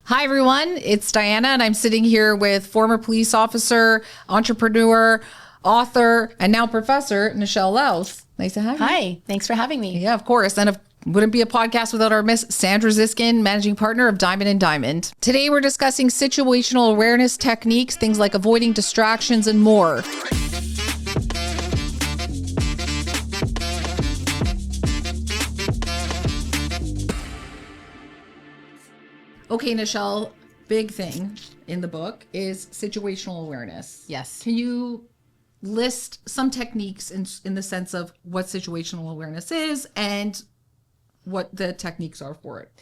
Hi, everyone. It's Diana, and I'm sitting here with former police officer, entrepreneur, author, and now professor, Nichelle Laus. Nice to have you. Hi. Thanks for having me. Yeah, of course. And wouldn't be a podcast without our Miss Sandra Ziskin, managing partner of Diamond and Diamond. Today, we're discussing situational awareness techniques, things like avoiding distractions and more. Okay, Nichelle, big thing in the book is situational awareness. Yes. Can you list some techniques in the sense of what situational awareness is and what the techniques are for it?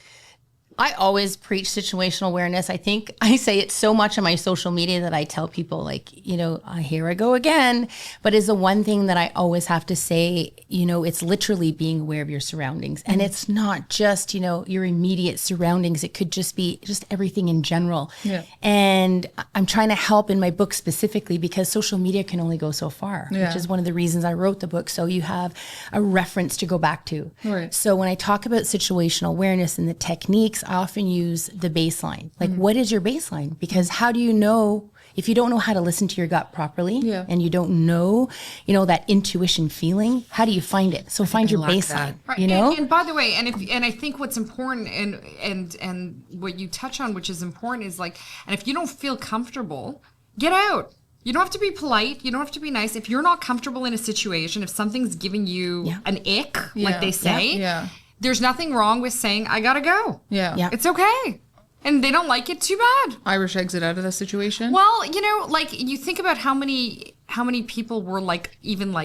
I always preach situational awareness. I think I say it so much on my social media that I tell people, like, here I go again. But it's the one thing that I always have to say, it's literally being aware of your surroundings. And it's not just, your immediate surroundings. It could just be just everything in general. Yeah. And I'm trying to help in my book specifically because social media can only go so far, which is one of the reasons I wrote the book. So you have a reference to go back to. Right. So when I talk about situational awareness and the techniques, I often use the baseline. Like, what is your baseline? Because how do you know if you don't know how to listen to your gut properly and you don't know, that intuition feeling, how do you find it? So find your baseline, Right. And by the way, and I think what's important and what you touch on, which is important, is like, and if you don't feel comfortable, get out. You don't have to be polite. You don't have to be nice. If you're not comfortable in a situation, if something's giving you an ick, like they say, there's nothing wrong with saying, I gotta go. Yeah. It's okay. And they don't like it, too bad. Irish exit out of the situation? Well, you think about how many people were even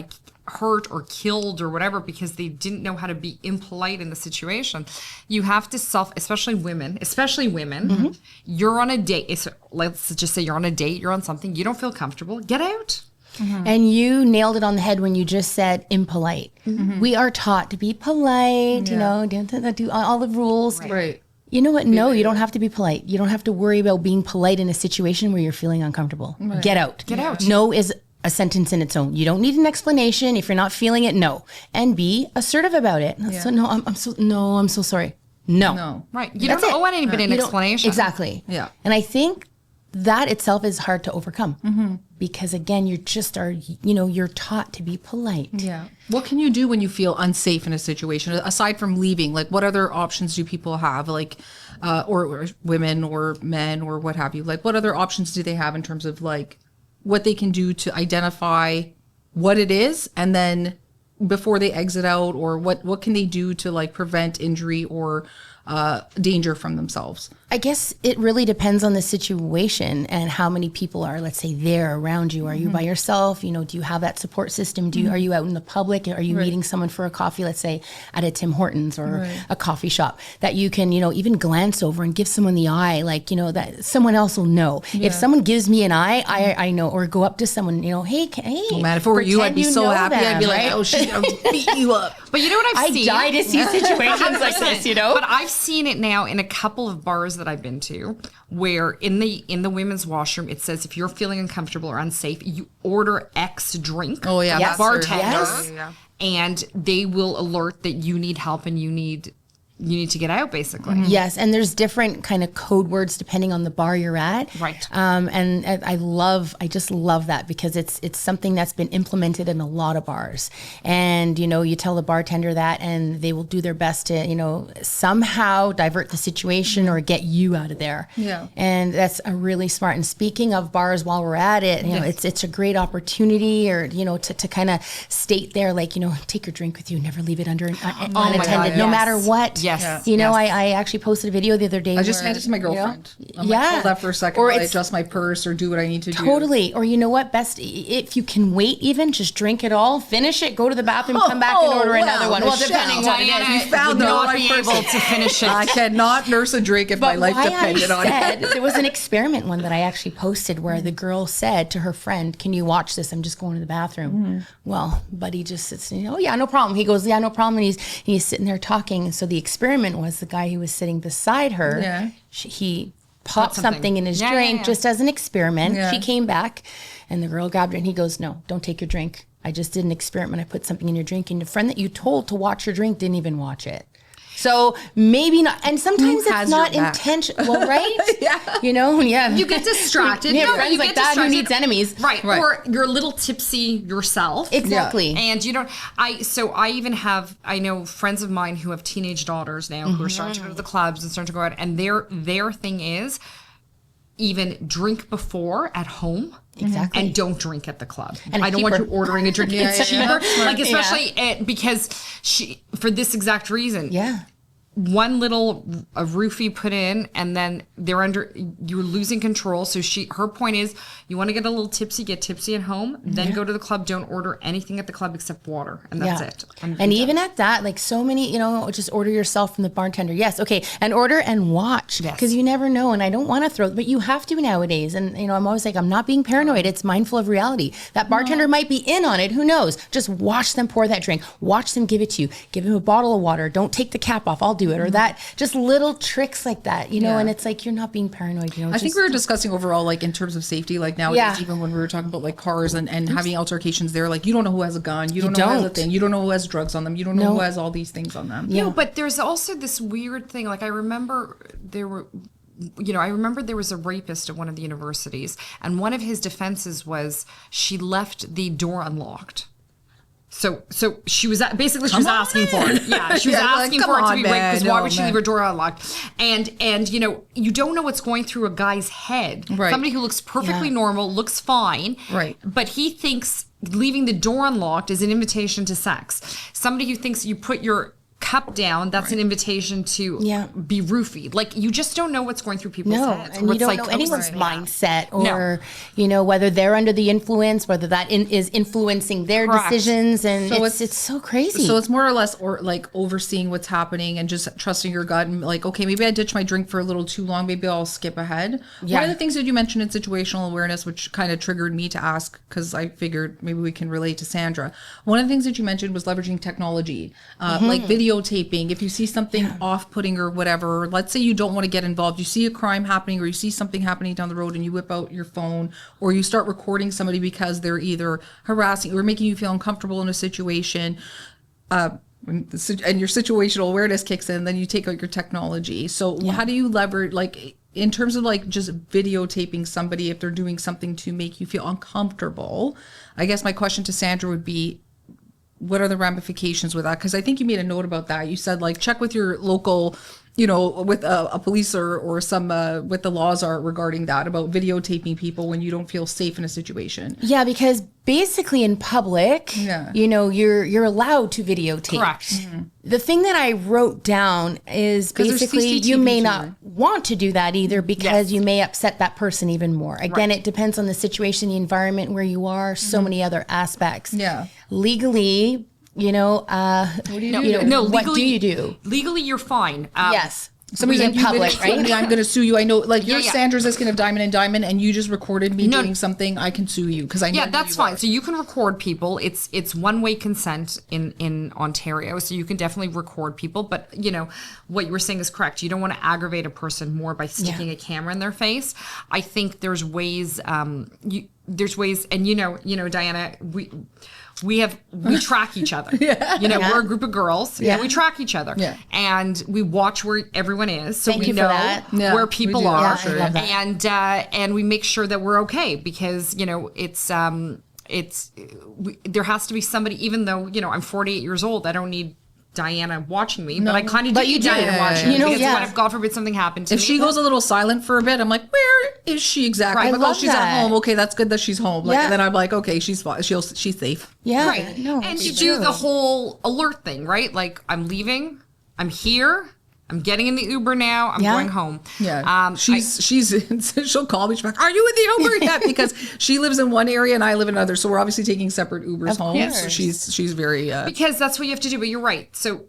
hurt or killed or whatever because they didn't know how to be impolite in the situation. You have to especially women, you're on a date. Let's just say you're on a date, you're on something, you don't feel comfortable, get out. Mm-hmm. And you nailed it on the head when you just said impolite. Mm-hmm. We are taught to be polite, do all the rules. Right. You know what? No, you don't have to be polite. You don't have to worry about being polite in a situation where you're feeling uncomfortable. Right. Get out. Get out. No is a sentence in its own. You don't need an explanation. If you're not feeling it, no. And be assertive about it. Yeah. So I'm so sorry. No. Right. You don't owe anybody an explanation. Exactly. Yeah. And I think that itself is hard to overcome because again, you're taught to be polite. Yeah. What can you do when you feel unsafe in a situation aside from leaving? Like, what other options do people have? Like, or women or men or what have you? Like, what other options do they have in terms of like what they can do to identify what it is, and then before they exit out, or what can they do to like prevent injury or danger from themselves? I guess it really depends on the situation and how many people are, let's say, there around you. Are you by yourself? Do you have that support system? Are you out in the public? Are you meeting someone for a coffee, let's say at a Tim Hortons or a coffee shop that you can, even glance over and give someone the eye, that someone else will know. Yeah. If someone gives me an eye, I know, or go up to someone, hey. Oh man, if it were you, I'd be so happy. Them, I'd be like, oh, she's going to beat you up. But you know what I've seen? I die to see situations like this, But I've seen it now in a couple of bars that I've been to, where in the women's washroom it says if you're feeling uncomfortable or unsafe, you order X drink. Oh yeah, yes. Bartender, yes. And they will alert that you need help and you need to get out, basically. Mm-hmm. Yes, and there's different kind of code words depending on the bar you're at. Right. And I just love that because it's something that's been implemented in a lot of bars. And, you tell the bartender that and they will do their best to, somehow divert the situation or get you out of there. Yeah. And that's a really smart. And speaking of bars while we're at it, it's a great opportunity or, to kind of state there, take your drink with you, never leave it unattended, no matter what. Yes. I actually posted a video the other day. I just handed it to my girlfriend. I'm like, hold that for a second while I adjust my purse or do what I need to do. Totally. Or you know what? Best if you can wait even, just drink it all, finish it, go to the bathroom, come back and order another one. Well, depending on what it is. You found the right person. Able to finish it. I cannot nurse a drink if my life depended on it. There was an experiment one that I actually posted where the girl said to her friend, can you watch this? I'm just going to the bathroom. Mm-hmm. Well, buddy just sits, oh yeah, no problem. He goes, yeah, no problem. And he's sitting there talking. And so the experiment was the guy who was sitting beside her. He popped something in his drink just as an experiment. Yeah. She came back and the girl grabbed it and he goes, no, don't take your drink. I just did an experiment. I put something in your drink and the friend that you told to watch your drink didn't even watch it. So maybe not. And sometimes has it's not your back? intentional. Well, right? Yeah. You know, You get distracted. You have No, friends you like get that who distracted. needs enemies. Right. Right. Or you're a little tipsy yourself. Exactly. And you don't, I know friends of mine who have teenage daughters now who are starting to go to the clubs and starting to go out. And their thing is even drink before at home. Exactly. And don't drink at the club. And I don't want cheaper. you ordering a drink. Yeah, It's yeah, cheaper. yeah. Like, especially because for this exact reason. Yeah. One little a roofie put in, and then you're losing control. So her point is, you want to get a little tipsy, get tipsy at home, then go to the club. Don't order anything at the club except water, and that's it. And even at that, like so many, just order yourself from the bartender. Yes, okay, and order and watch because you never know. And I don't want to throw, but you have to nowadays. And I'm always like, I'm not being paranoid. It's mindful of reality. That bartender might be in on it. Who knows? Just watch them pour that drink. Watch them give it to you. Give them a bottle of water. Don't take the cap off. I'll do it. Or that, just little tricks like that, and it's like, you're not being paranoid, I think we were discussing overall, like in terms of safety, like nowadays, even when we were talking about like cars and having altercations there, like you don't know who has a gun, you don't know who has a thing, you don't know who has drugs on them, you don't know who has all these things on them. No, but there's also this weird thing. Like I remember there was a rapist at one of the universities, and one of his defenses was she left the door unlocked. So she was basically asking for it. Yeah, she was asking for it to be raped because why would she leave her door unlocked? And you don't know what's going through a guy's head. Right. Somebody who looks perfectly normal, looks fine. Right. But he thinks leaving the door unlocked is an invitation to sex. Somebody who thinks you put your cup down, that's an invitation to be roofied. Like, you just don't know what's going through people's heads. And you don't know anyone's mindset or, whether they're under the influence, whether that is influencing their decisions. And so it's so crazy. So it's more or less like overseeing what's happening and just trusting your gut and like, okay, maybe I ditched my drink for a little too long. Maybe I'll skip ahead. One of the things that you mentioned in situational awareness, which kind of triggered me to ask, because I figured maybe we can relate to Sandra. One of the things that you mentioned was leveraging technology, like videotaping. If you see something off-putting or whatever, let's say you don't want to get involved, you see a crime happening or you see something happening down the road and you whip out your phone or you start recording somebody because they're either harassing or making you feel uncomfortable in a situation, and your situational awareness kicks in, then you take out your technology. So how do you leverage, like in terms of like just videotaping somebody if they're doing something to make you feel uncomfortable? I guess my question to Sandra would be, what are the ramifications with that? Because I think you made a note about that. You said like check with your local, with a police or some what the laws are regarding that about videotaping people when you don't feel safe in a situation. Yeah, because basically in public, you're allowed to videotape. Correct. Mm-hmm. The thing that I wrote down is basically you may not want to do that either because you may upset that person even more. Again, it depends on the situation, the environment where you are, so many other aspects. Yeah. Legally, what do you do? No, what legally, do you do? Legally, you're fine. Yes. Somebody's in public, right? I'm going to sue you. I know, like you're yeah. Sandra's Asking of Diamond and Diamond, and you just recorded me doing something. I can sue you because I know. Yeah, that's fine. So you can record people. It's one-way consent in Ontario, so you can definitely record people. But what you were saying is correct. You don't want to aggravate a person more by sticking a camera in their face. I think there's ways. There's ways, and Diana, we track each other. We're a group of girls. Yeah. We track each other. Yeah. And we watch where everyone is. So we know where people are. Yeah, I love that. And we make sure that we're okay because, there has to be somebody, even though, I'm 48 years old, I don't need Diana watching me, but I kind of do need Diana watching me because what if, God forbid, something happened to me? If she goes a little silent for a bit, I'm like, where is she exactly? Right. I'm like, she's at home. Okay, that's good that she's home. Like, and then I'm like, okay, she's fine. She's safe. Yeah. Right. No, and you do the whole alert thing, right? Like, I'm leaving, I'm here, I'm getting in the Uber now, I'm going home. Yeah. She'll call me. She's like, are you in the Uber yet? Because she lives in one area and I live in another. So we're obviously taking separate Ubers home. Course. So she's very because that's what you have to do. But you're right. So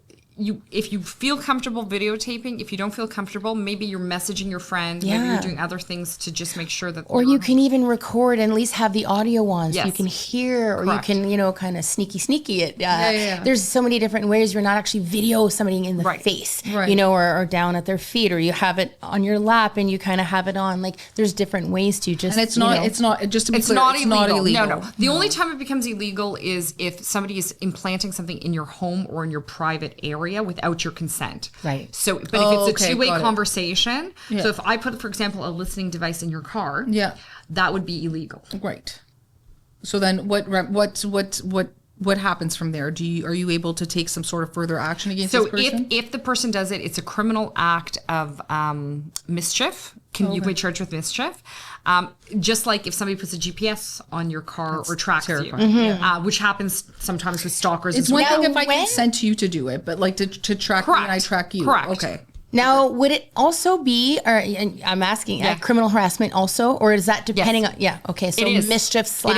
if you feel comfortable videotaping, if you don't feel comfortable, maybe you're messaging your friend, maybe you're doing other things to just make sure that. Or you can even record and at least have the audio on so you can hear, or Correct. you can, kind of sneaky it. There's so many different ways. You're not actually video somebody in the face, or down at their feet, or you have it on your lap and you kind of have it on. Like there's different ways to just. And it's not just to be clear, not it's illegal. not illegal. No. The only time it becomes illegal is if somebody is implanting something in your home or in your private area. area without your consent. Right. So, but if it's a two-way got it. conversation, Yeah. so if I put, for example, a listening device in your car, Yeah. that would be illegal. Right. So then what happens from there? Are you able to take some sort of further action against So this person? if the person does it, it's a criminal act of mischief. You be charged with mischief. Just like if somebody puts a GPS on your car or tracks terrifying. you, which happens sometimes with stalkers. It's as one well. thing if I when- consent you to do it, but like to track me and I track you. Correct. Okay. Now, would it also be, or and I'm asking, Yeah. criminal harassment also, or is that depending on, okay, so It is. mischief It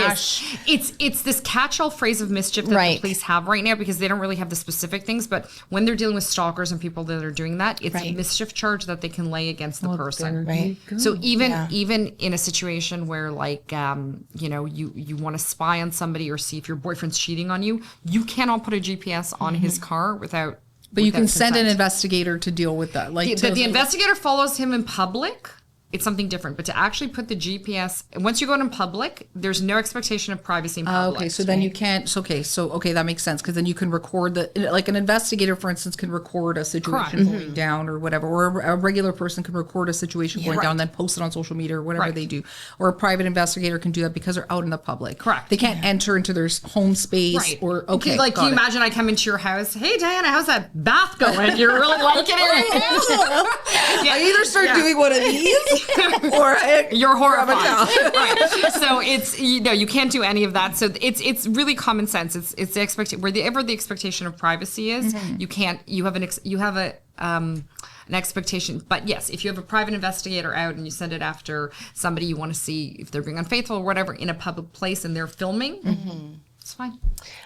is. It's this catch-all phrase of mischief that Right. the police have right now because they don't really have the specific things. But when they're dealing with stalkers and people that are doing that, it's a Right. mischief charge that they can lay against the person. Right. So even in a situation where like you want to spy on somebody or see if your boyfriend's cheating on you, you cannot put a GPS on his car without. But you can without send an consent. investigator to deal with that. Like The investigator follows him in public. It's something different. But to actually put the GPS, once you go out in public, there's no expectation of privacy in public. Okay, so then you can't. Okay, that makes sense because then you can record like an investigator, for instance, can record a situation going down or whatever, or a regular person can record a situation going down, then post it on social media or whatever Right. they do, or a private investigator can do that because they're out in the public. Correct. They can't enter into their home space Right. or okay. Like, can got you it. imagine I come into your house? Hey, Diana, how's that bath going? You're really liking it right now? I either start doing one of these or You're horrified. Right. So it's you can't do any of that. So it's really common sense. It's the wherever the expectation of privacy is, you can't. You have an expectation. But yes, if you have a private investigator out and you send it after somebody you want to see if they're being unfaithful or whatever in a public place and they're filming, it's fine.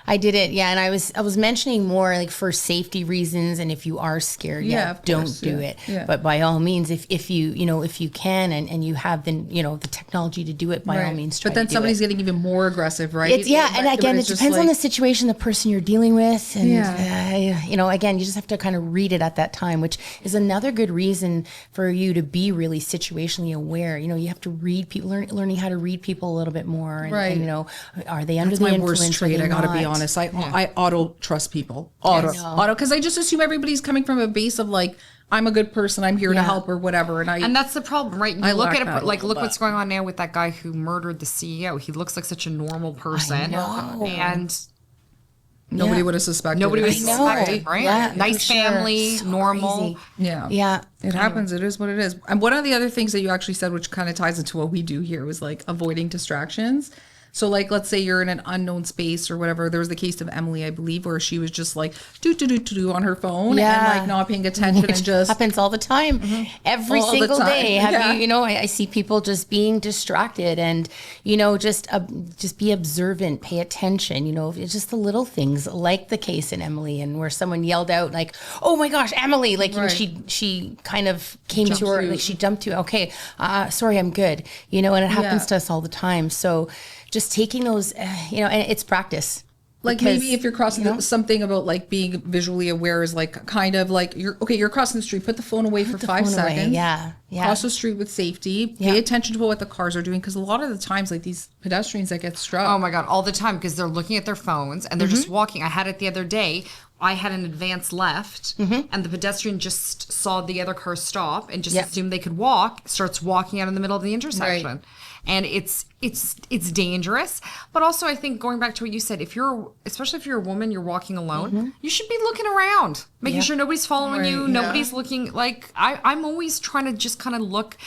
I did it, and I was mentioning more like for safety reasons, and if you are scared, of don't course, do yeah, it. yeah. But by all means, if you if you can and you have the technology to do it, by all means, try But then to do somebody's it. getting even more aggressive, right? It's and But again, it it's just depends on like- the situation, the person you're dealing with, and Yeah. again, you just have to kind of read it at that time, which is another good reason for you to be really situationally aware. You have to read people, learning how to read people a little bit more, and, Right. and are they under That's the my influence? worst trait. Are I they gotta be not? honest. I auto trust people. Auto, because I just assume everybody's coming from a base of like, I'm a good person. I'm here to Yeah. help or whatever. And that's the problem, right? You I look lack at that it, a like little look bit. what's going on now with that guy who murdered the CEO. He looks like such a normal person, and nobody would have suspected. nobody it. would I know. suspect it, right? Yeah, Nice for sure. family, So normal. crazy. Yeah. Yeah. It happens. It is what it is. And one of the other things that you actually said, which kind of ties into what we do here, was like avoiding distractions. So like, let's say you're in an unknown space or whatever. There was the case of Emily, I believe, where she was just like do on her phone and like not paying attention and just happens all the time, every All the single time. day. Yeah. I see people just being distracted, and just be observant, pay attention. It's just the little things, like the case in Emily, and where someone yelled out like, "Oh my gosh, Emily!" Like Right. she kind of came to her, to- like she jumped to, "Okay, sorry, I'm good." And it happens to us all the time. So just taking those, and it's practice. like Because, maybe if you're crossing something about like being visually aware is like kind of like you're crossing the street, put the phone away for 5 phone away. seconds. Yeah. Cross the street with safety. Pay attention to what the cars are doing because a lot of the times like these pedestrians that get struck. Oh my God, all the time because they're looking at their phones and they're just walking. I had it the other day. I had an advance left and the pedestrian just saw the other car stop and just assumed they could walk, starts walking out in the middle of the intersection. Right. And it's dangerous. But also I think going back to what you said, especially if you're a woman, you're walking alone, you should be looking around, making sure nobody's following you, Right, nobody's looking like I'm always trying to just kind of look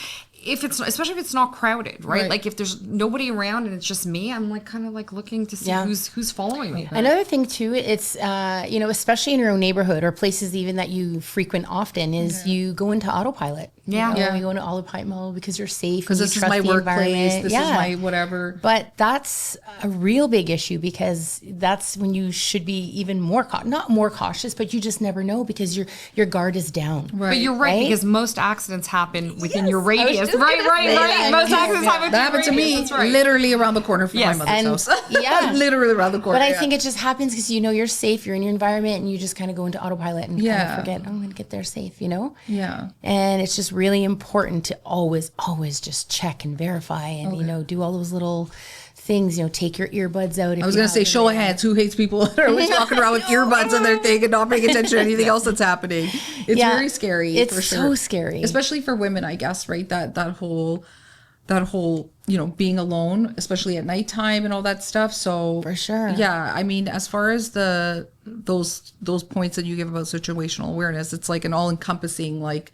especially if it's not crowded, right? Right. Like if there's nobody around and it's just me, I'm like kind of like looking to see who's following me. Another thing too, it's especially in your own neighborhood or places even that you frequent often, is you go into autopilot. Yeah. You go into autopilot mode because you're safe. because this is my workplace. This is my whatever. But that's a real big issue because that's when you should be even more not more cautious, but you just never know because your guard is down. Right. But you're right, Right? because most accidents happen within your I was radius. just Right. gonna say that. Most accidents happen That happened to me That's right. literally around the corner from Yes. my mother's And- house. yeah. Literally around the corner. But I think it just happens because you're safe, you're in your environment, and you just kind of go into autopilot and kind of forget, I'm going to get there safe, Yeah. And it's just really important to always just check and verify and, you know, do all those little things, you know, take your earbuds out. I was going to say, show of hands. Who hates people that are always walking around with earbuds in their thing and not paying attention to anything else that's happening? It's very scary. It's for sure. so scary. Especially for women, I guess, right? That whole, you know, being alone, especially at nighttime and all that stuff. So For sure. Yeah. I mean, as far as those points that you give about situational awareness, it's like an all encompassing, like,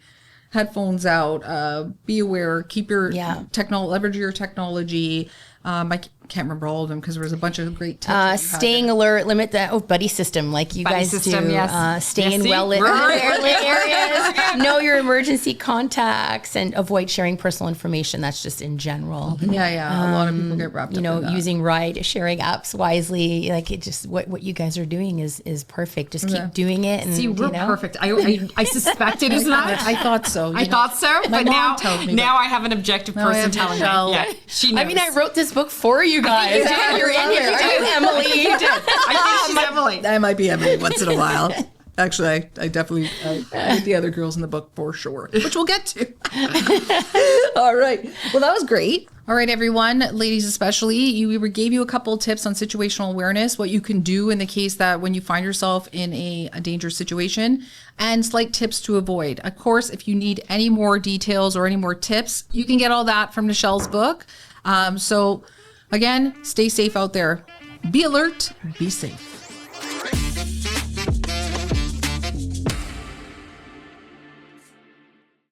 headphones out, be aware, keep your leverage your technology. I can't remember all of them because there was a bunch of great tips. Staying alert, limit that buddy system like you Buddy guys system, do. yes. Stay in well-lit areas. Know your emergency contacts and avoid sharing personal information. That's just in general. Yeah. A lot of people get wrapped up You know, in that. using ride sharing apps wisely. Like it just what you guys are doing is perfect. Just keep doing it. And, See, we're you know. perfect. I suspect it is not. I thought so. I thought so, but mom told me now I have an objective I person have telling Nichelle. me. Yeah, she knows. I mean, I wrote this book for you guys. you did. You're in here. I'm Emily. I think she's Emily. I might be Emily once in a while. Actually, I definitely get the other girls in the book for sure, which we'll get to. All right. Well, that was great. All right, everyone, ladies especially, we gave you a couple of tips on situational awareness, what you can do in the case that when you find yourself in a dangerous situation, and slight tips to avoid. Of course, if you need any more details or any more tips, you can get all that from Nichelle's book. So again, stay safe out there. Be alert, be safe.